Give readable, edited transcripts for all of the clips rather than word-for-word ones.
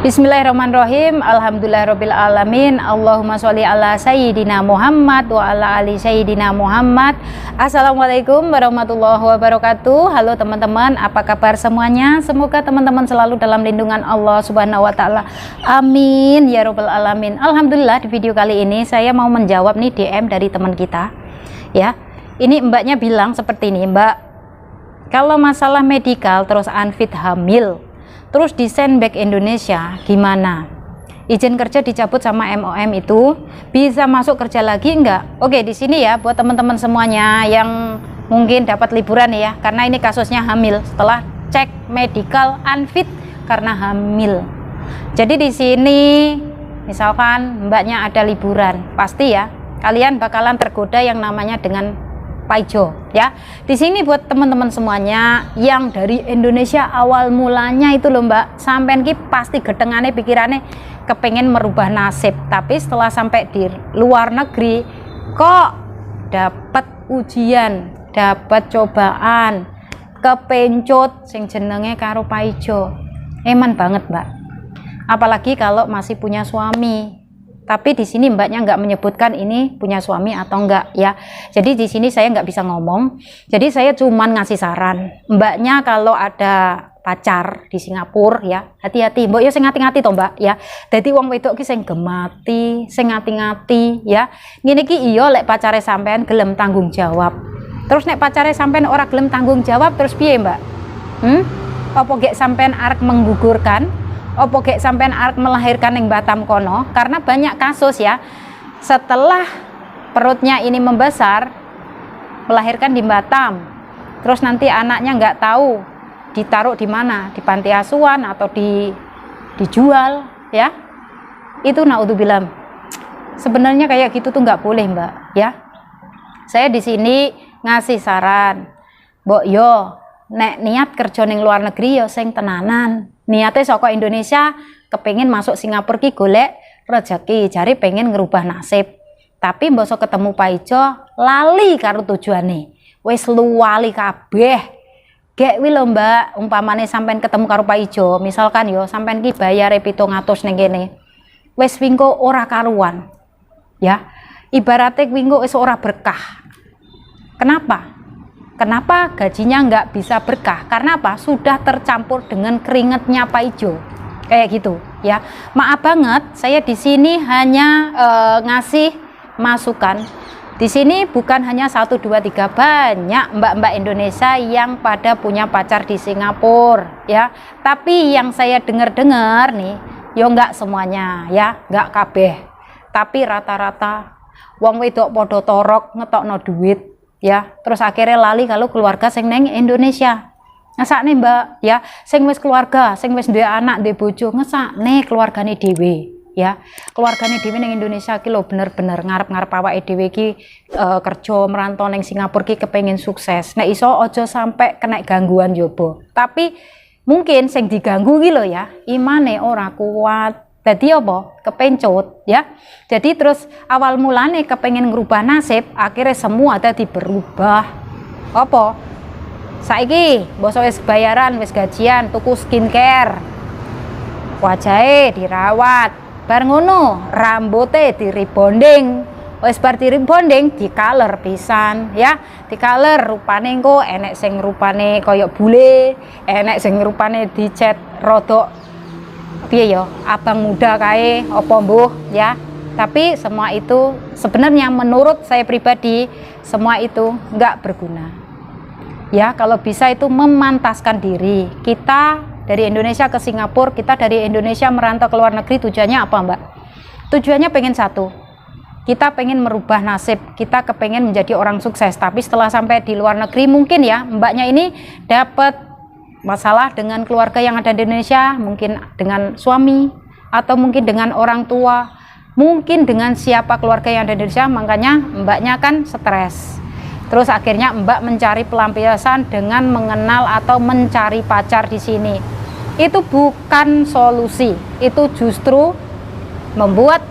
Bismillahirrahmanirrahim. Alhamdulillahirabbil alamin. Allahumma sholli ala sayyidina Muhammad wa ala ali sayyidina Muhammad. Assalamualaikum warahmatullahi wabarakatuh. Halo teman-teman, apa kabar semuanya? Semoga teman-teman selalu dalam lindungan Allah Subhanahu wa taala. Amin ya rabbal alamin. Alhamdulillah, di video kali ini saya mau menjawab nih DM dari teman kita. Ya. Ini mbaknya bilang seperti ini, Mbak. Kalau masalah medikal terus unfit hamil, terus desain back Indonesia gimana? Izin kerja dicabut sama MOM itu bisa masuk kerja lagi enggak? Oke, di sini ya buat teman-teman semuanya yang mungkin dapat liburan ya, karena ini kasusnya hamil setelah cek medical unfit karena hamil. Jadi di sini misalkan mbaknya ada liburan, pasti ya kalian bakalan tergoda yang namanya dengan Paijo ya. Di sini buat teman-teman semuanya yang dari Indonesia awal mulanya itu loh Mbak, sampean ki pasti gedengannya pikirannya kepengen merubah nasib, tapi setelah sampai di luar negeri kok dapat ujian, dapat cobaan, kepencut sing jenenge karo Paijo. Eman banget Mbak. Apalagi kalau masih punya suami. Tapi di sini mbaknya nggak menyebutkan ini punya suami atau enggak ya. Jadi di sini saya nggak bisa ngomong. Jadi saya cuman ngasih saran. Mbaknya kalau ada pacar di Singapura ya, hati-hati. Mbak ya sing ngati-ngati toh Mbak ya. Dadi wong wedok ki sing gemati, sing ngati-ngati ya. Ngene ki iya lek pacare sampean gelem tanggung jawab. Terus nek pacare sampean ora gelem tanggung jawab terus piye Mbak? Apa gek sampean arek menggugurkan? Opo gek sampean arep melahirkan yang Batam kono? Karena banyak kasus ya, setelah perutnya ini membesar melahirkan di Batam, terus nanti anaknya nggak tahu ditaruh di mana, di panti asuhan atau dijual ya. Itu naudzubillah. Sebenarnya kayak gitu tuh nggak boleh Mbak ya. Saya di sini ngasih saran, mbok yo nek niat kerja ning luar negeri yo sing tenanan. Niatnya saka Indonesia kepengen masuk Singapura ki golek rezeki, jari pengen ngerubah nasib. Tapi mbok ketemu Paijo lali karo tujuane. Wis luwali kabeh. Gek wi lho Mbak, umpamane sampean ketemu karo Paijo, misalkan yo sampean ki bayar 700 ning kene. Wis wingko ora karuan. Ya. Ibaratnya wingko wis ora berkah. Kenapa? Kenapa gajinya nggak bisa berkah? Karena apa? Sudah tercampur dengan keringatnya Paijo, kayak gitu ya. Maaf banget, saya di sini hanya ngasih masukan. Di sini bukan hanya 1, 2, 3, banyak mbak-mbak Indonesia yang pada punya pacar di Singapura ya. Tapi yang saya dengar-dengar nih, yo nggak semuanya ya, nggak kabeh. Tapi rata-rata wong wedok podo torok ngetokno duit. Ya, terus akhirnya lali kalau keluarga sing neng Indonesia. Ngesakne Mbak, ya, sing wis keluarga, sing wis duwe anak, duwe bojo, ngesakne keluargane dhewe, ya. Keluargane dhewe neng Indonesia ki lho bener-bener ngarep-ngarep awake dhewe ki kerja merantau neng Singapura ki kepengin sukses. Nek iso aja sampai kena gangguan jobo. Tapi mungkin sing diganggu ki lho ya, imane ora kuat. Jadi apa? Kepencut ya. Jadi terus awal mulanya kepengen ngerubah nasib, akhirnya semua tadi berubah. Apa? Saiki bosok wis bayaran, wis gajian, tuku skincare. Wajahe dirawat. Bar ngono, rambutnya di rebonding. Wis bar di rebonding, di color pisan ya. Di color rupane engko enek sing rupane koyo bule, enek sing rupane dicet rodok piye yo, abang muda kae apa mbuh ya. Tapi semua itu sebenarnya menurut saya pribadi semua itu enggak berguna. Ya, kalau bisa itu memantaskan diri. Kita dari Indonesia ke Singapura, kita dari Indonesia merantau ke luar negeri tujuannya apa, Mbak? Tujuannya pengen satu. Kita pengen merubah nasib, kita kepengen menjadi orang sukses. Tapi setelah sampai di luar negeri mungkin ya, mbaknya ini dapat masalah dengan keluarga yang ada di Indonesia, mungkin dengan suami atau mungkin dengan orang tua, mungkin dengan siapa keluarga yang ada di Indonesia, makanya mbaknya kan stres. Terus akhirnya mbak mencari pelampiasan dengan mengenal atau mencari pacar di sini. Itu bukan solusi, itu justru membuat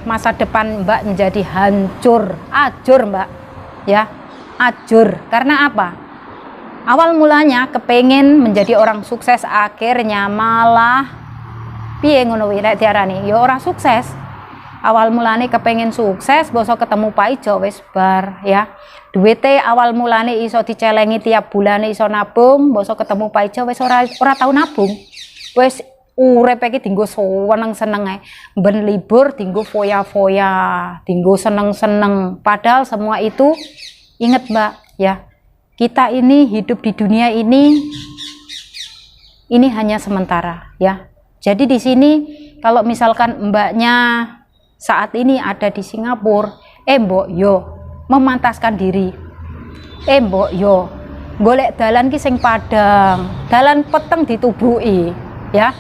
masa depan mbak menjadi hancur, ajur Mbak ya, ajur. Karena apa? Awal mulanya kepengen menjadi orang sukses, akhirnya malah piye ngono kuwi nek diarani ya ora sukses. Awal mulane kepengen sukses, bosok ketemu Pak Ijo wis bar ya. Duite awal mulane iso dicelengi tiap bulane iso nabung, bosok ketemu Pak Ijo wis ora tau nabung. Wis urip iki dienggo seneng-seneng ae. Ben libur dienggo foya-foya, dienggo seneng-seneng. Padahal semua itu inget Mbak ya. Kita ini hidup di dunia ini hanya sementara ya. Jadi di sini kalau misalkan mbaknya saat ini ada di Singapura, mbok yo memantaskan diri. Mbok yo golek dalan ki sing padang, dalan peteng ditubuhi ya.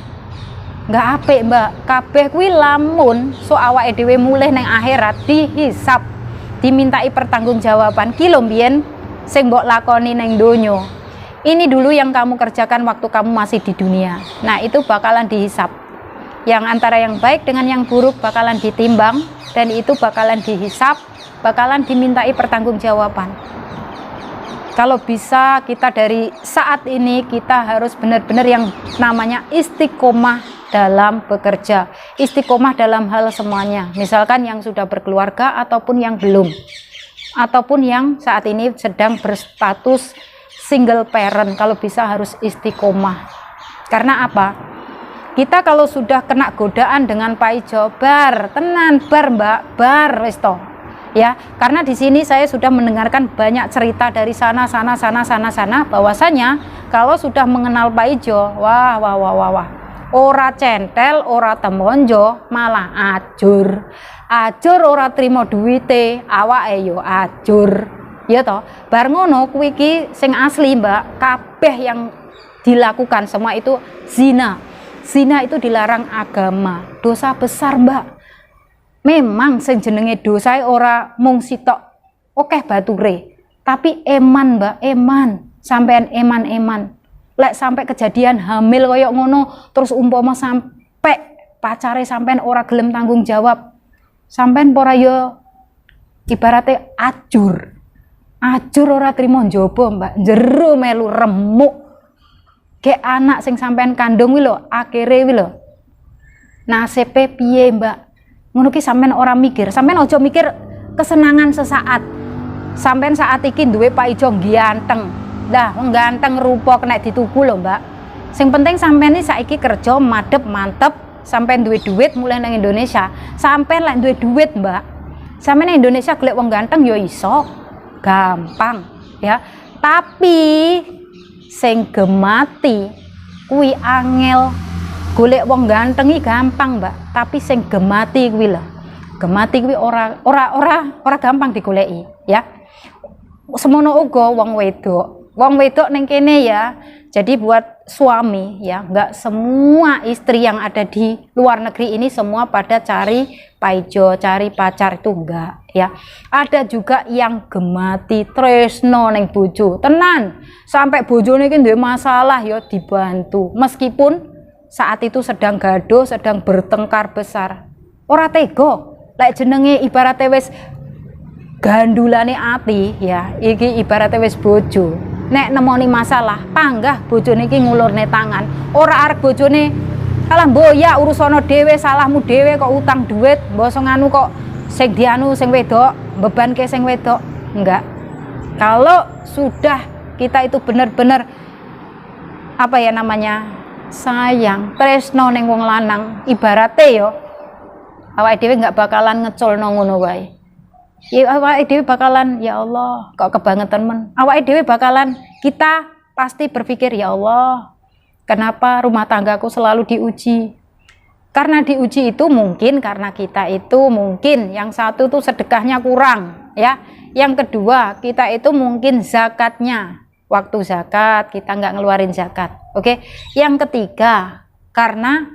Nggak apik Mbak, kabeh kuwi lamun so awake dhewe mulih nang akhirat dihisab, dimintai pertanggungjawaban ki lho mbiyen sing mbok lakoni nang donya. Ini dulu yang kamu kerjakan waktu kamu masih di dunia. Nah, itu bakalan dihisap. Yang antara yang baik dengan yang buruk bakalan ditimbang dan itu bakalan dihisap, bakalan dimintai pertanggungjawaban. Kalau bisa kita dari saat ini kita harus benar-benar yang namanya istiqomah dalam bekerja, istiqomah dalam hal semuanya. Misalkan yang sudah berkeluarga ataupun yang belum, ataupun yang saat ini sedang berstatus single parent, kalau bisa harus istiqomah. Karena apa? Kita kalau sudah kena godaan dengan Pak Ijo, bar tenan, bar Mbak, bar wis toh. Ya, karena di sini saya sudah mendengarkan banyak cerita dari sana bahwasanya kalau sudah mengenal Pak Ijo, wah. Ora centel, ora temonjo, malah ajur. Ajur ora trimo duwite, awake yo ajur. Ya toh, bar ngono kuwi iki sing asli Mbak, kabeh yang dilakukan semua itu zina. Zina itu dilarang agama, dosa besar Mbak. Memang sing jenenge dosa ora mung sitok akeh bature, tapi eman Mbak, eman. Sampean eman. Lek sampai kejadian hamil koyo ngono, terus umpama sampai pacare sampean ora gelem tanggung jawab, sampean ora yo ibarate ajur. Ajur ora trimo njaba Mbak, jero melu remuk. Kayak anak sing sampean kandung kuwi lho, akhire kuwi lho. Nasibe piye Mbak? Ngono ki sampean ora mikir, sampean aja mikir kesenangan sesaat. Sampean saat iki duwe Pak Ijo ganteng. Lah, wong ganteng rupa kena dituku lho Mbak. Sing penting sampean iki saiki kerja madhep mantep, sampean duwe duit mulai nang Indonesia. Sampean lek duwe duit Mbak, sampean nang Indonesia golek wong ganteng ya iso. Gampang ya, tapi sing gemati kuwi angel. Golek wong ganteng iki gampang Mbak, tapi sing gemati kuwi lho, gemati kuwi ora gampang digoleki ya. Semono uga wong wedok ning kene ya. Jadi buat suami ya, enggak semua istri yang ada di luar negeri ini semua pada cari Pak Ijo, cari pacar, itu enggak ya. Ada juga yang gemati tresno ning bojo. Tenan, sampai bojone iki duwe masalah ya dibantu. Meskipun saat itu sedang gaduh, sedang bertengkar besar. Ora tega. Lek jenenge ibaratnya wis gandulane ati ya, iki ibaratnya wis bojo. Nek nemoni masalah, panggah bojone iki ngulurne tangan. Ora arep bojone kalah mboyak urusono dhewe, salahmu dhewe kok utang duit, mbok nganu kok sing dianu sing wedok, bebanke sing wedok. Enggak. Kalau sudah kita itu benar-benar apa ya namanya? Sayang, tresno ning wong lanang, ibarate yo awake dhewe enggak bakalan ngeculno ngono wae. Ya awake dhewe bakalan ya Allah, kok kebangetan men. Awake dhewe bakalan kita pasti berpikir ya Allah, kenapa rumah tanggaku selalu diuji? Karena diuji itu mungkin karena kita itu mungkin yang satu tuh sedekahnya kurang ya. Yang kedua, kita itu mungkin zakatnya, waktu zakat kita nggak ngeluarin zakat. Oke. Yang ketiga, karena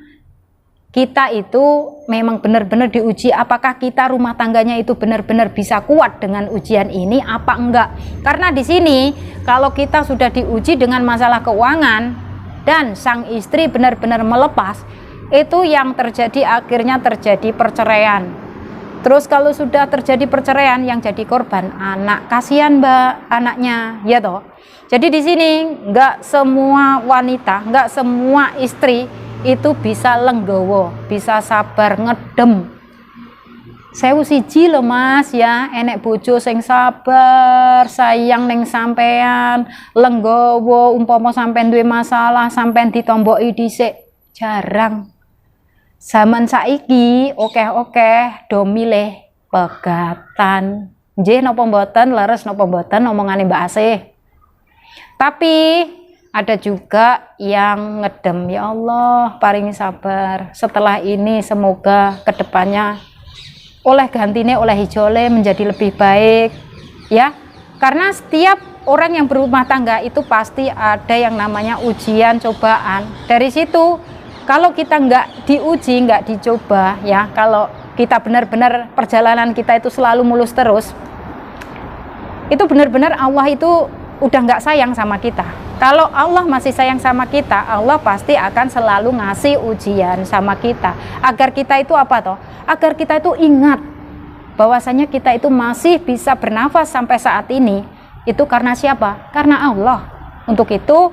kita itu memang benar-benar diuji apakah kita rumah tangganya itu benar-benar bisa kuat dengan ujian ini apa enggak. Karena di sini kalau kita sudah diuji dengan masalah keuangan dan sang istri benar-benar melepas, itu yang terjadi akhirnya terjadi perceraian. Terus kalau sudah terjadi perceraian, yang jadi korban anak, kasihan mbak anaknya, ya toh. Jadi di sini nggak semua wanita, nggak semua istri itu bisa lenggowo, bisa sabar ngedem. Sewu siji loh mas ya, enek bojo sing sabar, sayang neng sampean, lenggowo, umpama sampean duwe masalah, sampean ditomboki dhisik, jarang. Zaman saiki okeh-okeh do milih pegatan. Nggih napa mboten, leres napa mboten omongane Mbak Asih. Tapi ada juga yang ngedem, ya Allah paringi sabar. Setelah ini semoga kedepannya oleh gantine oleh hijole menjadi lebih baik ya. Karena setiap orang yang berumah tangga itu pasti ada yang namanya ujian, cobaan. Dari situ kalau kita nggak diuji, nggak dicoba ya, kalau kita benar-benar perjalanan kita itu selalu mulus terus, itu benar-benar Allah itu udah nggak sayang sama kita. Kalau Allah masih sayang sama kita, Allah pasti akan selalu ngasih ujian sama kita, agar kita itu apa toh? Agar kita itu ingat bahwasanya kita itu masih bisa bernafas sampai saat ini, itu karena siapa? Karena Allah. Untuk itu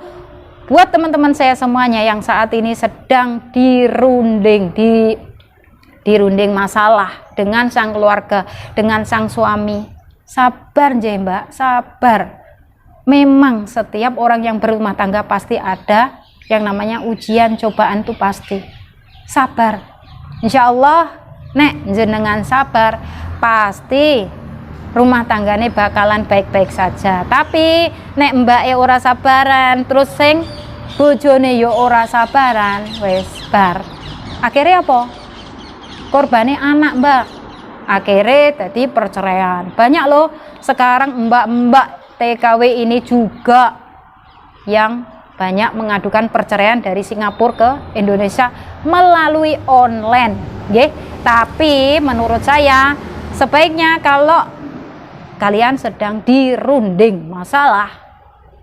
buat teman-teman saya semuanya yang saat ini sedang dirunding masalah dengan sang keluarga, dengan sang suami, sabar nggih mbak, sabar. Memang setiap orang yang berumah tangga pasti ada yang namanya ujian, cobaan, itu pasti. Sabar, insya Allah nek jenengan sabar pasti rumah tanggane bakalan baik-baik saja. Tapi nek mbake ora sabaran, terus sing bojone yo ora sabaran, wis bar. Akhirnya apa? Korbane anak mbak. Akhirnya jadi perceraian. Banyak loh sekarang mbak-mbak TKW ini juga yang banyak mengadukan perceraian dari Singapura ke Indonesia melalui online. Tapi menurut saya sebaiknya kalau kalian sedang dirunding masalah,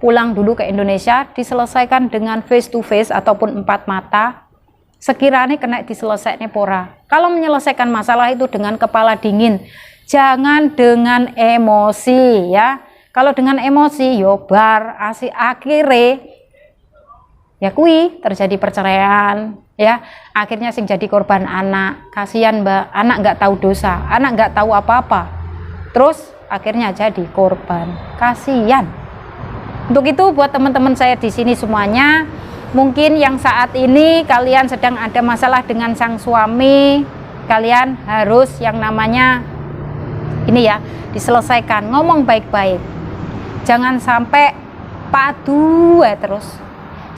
pulang dulu ke Indonesia, diselesaikan dengan face to face ataupun empat mata. Sekiranya kena diselesaikan pora. Kalau menyelesaikan masalah itu dengan kepala dingin, jangan dengan emosi ya. Kalau dengan emosi yo bar akhirnya ya kui terjadi perceraian ya. Akhirnya sing jadi korban anak. Kasihan mbak, anak nggak tahu dosa, anak nggak tahu apa-apa. Terus akhirnya jadi korban. Kasihan. Untuk itu buat teman-teman saya di sini semuanya, mungkin yang saat ini kalian sedang ada masalah dengan sang suami, kalian harus yang namanya ini ya, diselesaikan, ngomong baik-baik. Jangan sampai padu terus.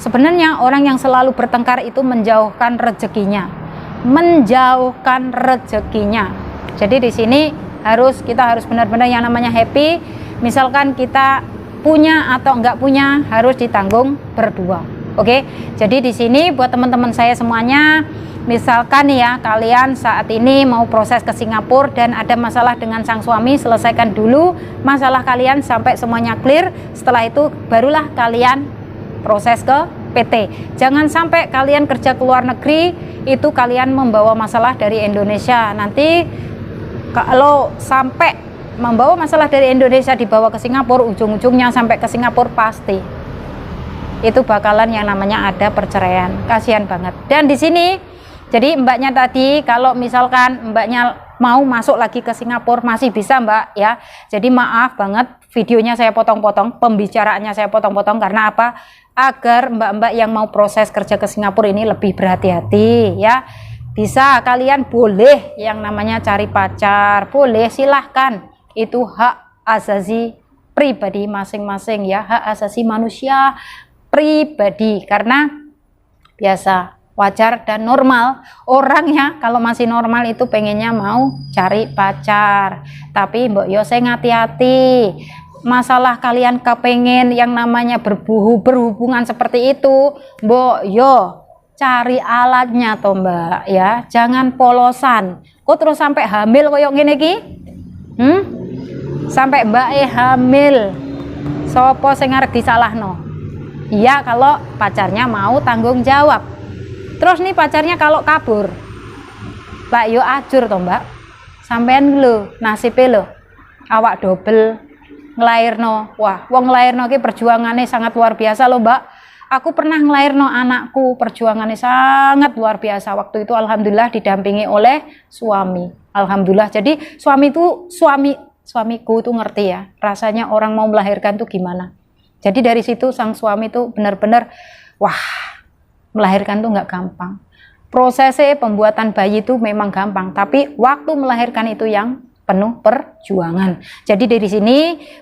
Sebenarnya orang yang selalu bertengkar itu menjauhkan rezekinya. Menjauhkan rezekinya. Jadi di sini kita harus benar-benar yang namanya happy. Misalkan kita punya atau enggak punya harus ditanggung berdua. Oke. Jadi di sini buat teman-teman saya semuanya, misalkan ya kalian saat ini mau proses ke Singapura dan ada masalah dengan sang suami, selesaikan dulu masalah kalian sampai semuanya clear. Setelah itu barulah kalian proses ke PT. Jangan sampai kalian kerja ke luar negeri itu kalian membawa masalah dari Indonesia. Nanti kalau sampai membawa masalah dari Indonesia dibawa ke Singapura, ujung-ujungnya sampai ke Singapura pasti itu bakalan yang namanya ada perceraian. Kasihan banget. Dan di sini jadi mbaknya tadi kalau misalkan mbaknya mau masuk lagi ke Singapura masih bisa mbak ya. Jadi maaf banget videonya saya potong-potong, pembicaraannya saya potong-potong karena apa? Agar mbak-mbak yang mau proses kerja ke Singapura ini lebih berhati-hati ya. Bisa kalian boleh yang namanya cari pacar, boleh silahkan. Itu hak asasi pribadi masing-masing ya, hak asasi manusia pribadi. Karena biasa wajar dan normal orangnya kalau masih normal itu pengennya mau cari pacar. Tapi mbok yo sing hati-hati, masalah kalian kepengen yang namanya berhubungan seperti itu, mbok yo cari alatnya toh mbak ya, jangan polosan. Kok terus sampai hamil koyok ngene iki? Sampai mbak hamil, sopo sing arep disalahno? Iya kalau pacarnya mau tanggung jawab. Terus nih pacarnya kalau kabur, mbak yo ajur toh mbak, sampean lho nasibe lho awak dobel nglairno. Wah, wong nglairno ki perjuangannya sangat luar biasa loh, Mbak. Aku pernah nglairno anakku, perjuangannya sangat luar biasa. Waktu itu alhamdulillah didampingi oleh suami. Alhamdulillah. Jadi suamiku itu ngerti ya, rasanya orang mau melahirkan tuh gimana. Jadi dari situ sang suami tuh benar-benar wah, melahirkan tuh nggak gampang. Prosesnya pembuatan bayi itu memang gampang, tapi waktu melahirkan itu yang penuh perjuangan. Jadi dari sini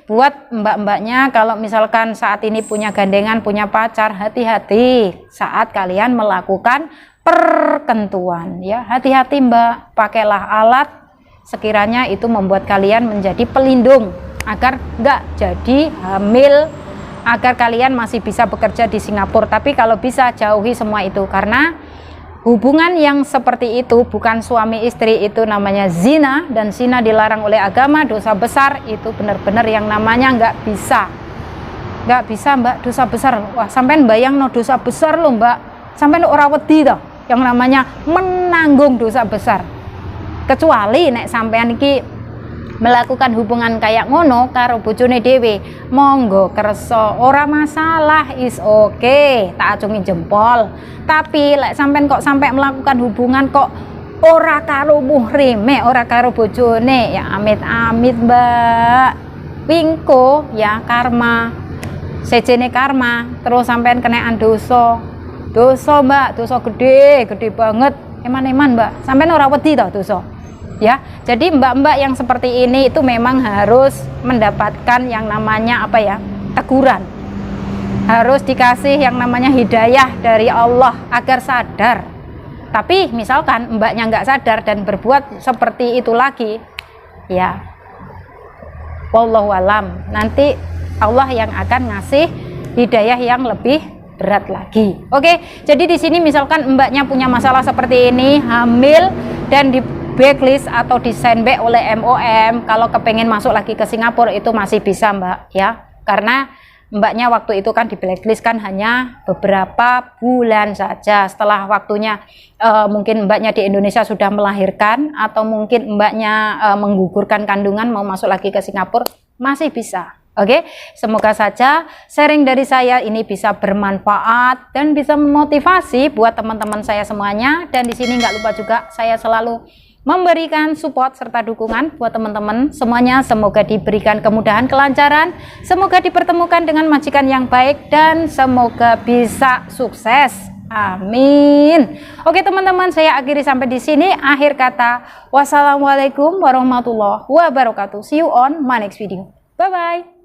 buat mbak-mbaknya kalau misalkan saat ini punya gandengan, punya pacar, hati-hati saat kalian melakukan perkentuan ya. Hati-hati Mbak, pakailah alat sekiranya itu membuat kalian menjadi pelindung agar nggak jadi hamil, agar kalian masih bisa bekerja di Singapura. Tapi kalau bisa jauhi semua itu, karena hubungan yang seperti itu bukan suami istri, itu namanya zina, dan zina dilarang oleh agama, dosa besar. Itu benar-benar yang namanya nggak bisa Mbak, dosa besar. Wah, sampean bayang no dosa besar loh Mbak, sampean ora wedi toh yang namanya menanggung dosa besar. Kecuali nek sampean iki melakukan hubungan kayak ngono karo bojone dhewe, monggo kersa, ora masalah, is okay, tak acungi jempol. Tapi lek sampean kok sampai melakukan hubungan kok ora karo muhrime, ora karo bojone, ya amit-amit Mbak, wingko ya karma, sejene karma, terus sampean kenaan dosa Mbak, dosa gede banget, eman-eman Mbak, sampean ora wedi toh dosa ya. Jadi mbak-mbak yang seperti ini itu memang harus mendapatkan yang namanya apa ya, teguran, harus dikasih yang namanya hidayah dari Allah agar sadar. Tapi misalkan mbaknya nggak sadar dan berbuat seperti itu lagi, ya wallahu alam, nanti Allah yang akan ngasih hidayah yang lebih berat lagi. Oke, jadi di sini misalkan mbaknya punya masalah seperti ini, hamil dan di blacklist atau di sandbag oleh MOM, kalau kepengen masuk lagi ke Singapura itu masih bisa Mbak ya, karena mbaknya waktu itu kan di blacklist kan hanya beberapa bulan saja. Setelah waktunya mungkin mbaknya di Indonesia sudah melahirkan, atau mungkin mbaknya menggugurkan kandungan mau masuk lagi ke Singapura, masih bisa. Oke, semoga saja sharing dari saya ini bisa bermanfaat dan bisa memotivasi buat teman-teman saya semuanya. Dan di sini nggak lupa juga saya selalu memberikan support serta dukungan buat teman-teman semuanya. Semoga diberikan kemudahan, kelancaran, semoga dipertemukan dengan majikan yang baik, dan semoga bisa sukses. Amin. Oke teman-teman, saya akhiri sampai di sini. Akhir kata, wassalamualaikum warahmatullahi wabarakatuh. See you on my next video. Bye bye.